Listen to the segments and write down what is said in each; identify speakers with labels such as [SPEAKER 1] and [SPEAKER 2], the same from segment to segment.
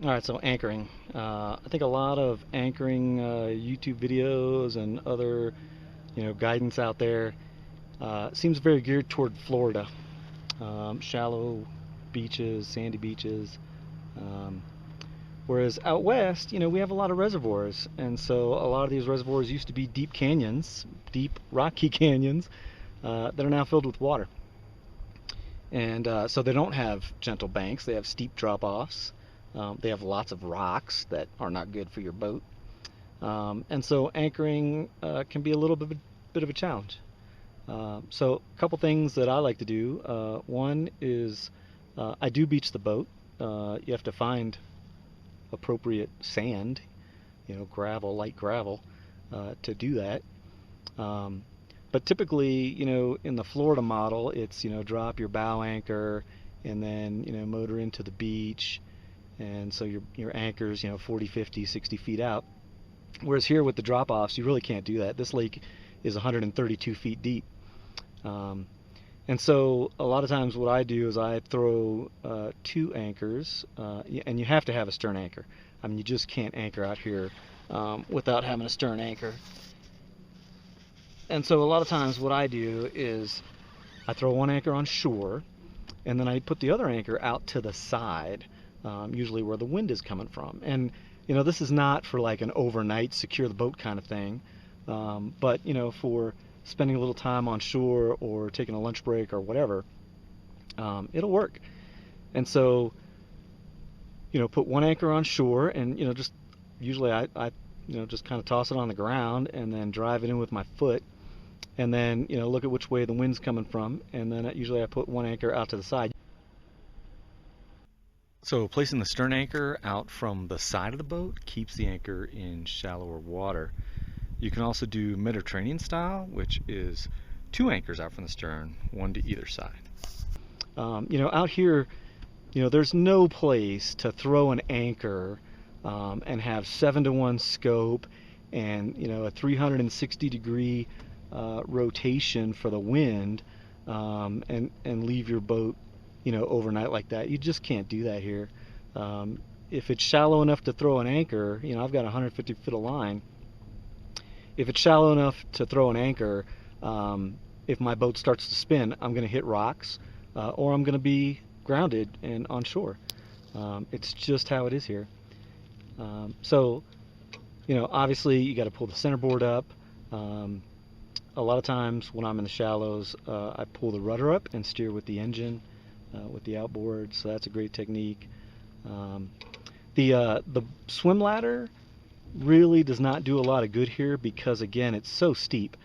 [SPEAKER 1] All right, so anchoring. I think a lot of anchoring YouTube videos and other, guidance out there seems very geared toward Florida. Shallow beaches, sandy beaches. Um, Whereas out west, we have a lot of reservoirs, and so a lot of these reservoirs used to be deep canyons, deep rocky canyons that are now filled with water. And so they don't have gentle banks; they have steep drop-offs. They have lots of rocks that are not good for your boat. And so anchoring can be a bit of a challenge. So a couple things that I like to do. One is I do beach the boat. You have to find appropriate sand, gravel, light gravel, to do that. Um, but typically, in the Florida model, it's, drop your bow anchor and then, motor into the beach. And so your anchor's, 40, 50, 60 feet out. Whereas here with the drop-offs, you really can't do that. This lake is 132 feet deep. Um, and so a lot of times what I do is I throw two anchors, and you have to have a stern anchor. I mean, you just can't anchor out here without having a stern anchor. And so a lot of times what I do is I throw one anchor on shore, and then I put the other anchor out to the side, usually where the wind is coming from. And this is not for like an overnight secure the boat kind of thing, but for spending a little time on shore or taking a lunch break or whatever, it'll work. And so put one anchor on shore, and just usually I just kind of toss it on the ground and then drive it in with my foot, and then look at which way the wind's coming from, and then usually I put one anchor out to the side. So placing the stern anchor out from the side of the boat keeps the anchor in shallower water. You can also do Mediterranean style, which is two anchors out from the stern, one to either side. Out here, there's no place to throw an anchor and have 7-to-1 scope and a 360-degree rotation for the wind, and leave your boat overnight like that. You just can't do that here. If it's shallow enough to throw an anchor, I've got 150 foot of line. If it's shallow enough to throw an anchor, if my boat starts to spin, I'm going to hit rocks, or I'm going to be grounded and on shore. It's just how it is here. So, obviously you got to pull the centerboard up. A lot of times when I'm in the shallows, I pull the rudder up and steer with the engine, with the outboard. So that's a great technique. The swim ladder really does not do a lot of good here because, again, it's so steep.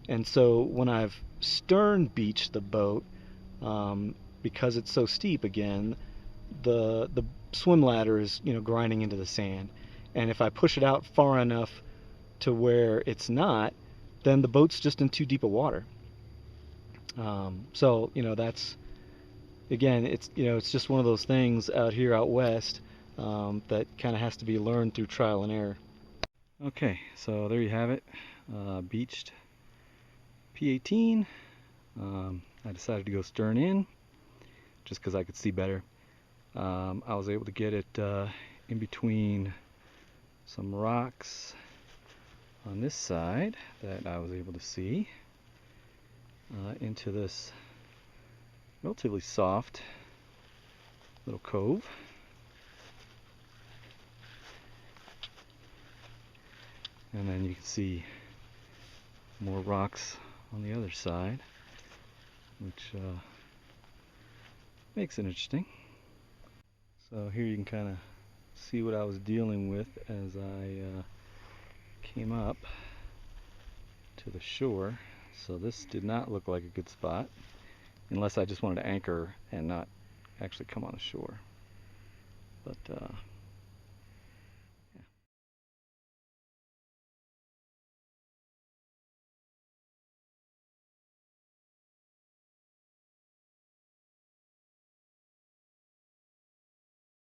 [SPEAKER 1] And so when I've stern beached the boat, because it's so steep, again, the swim ladder is grinding into the sand. And if I push it out far enough to where it's not, then the boat's just in too deep of water. So that's, again, it's just one of those things out here out west that kind of has to be learned through trial and error. Okay, so there you have it, beached P18. I decided to go stern in just because I could see better. I was able to get it in between some rocks on this side that I was able to see into this relatively soft little cove. And then you can see more rocks on the other side, which makes it interesting. So here you can kind of see what I was dealing with as I came up to the shore. So this did not look like a good spot, unless I just wanted to anchor and not actually come on the shore. But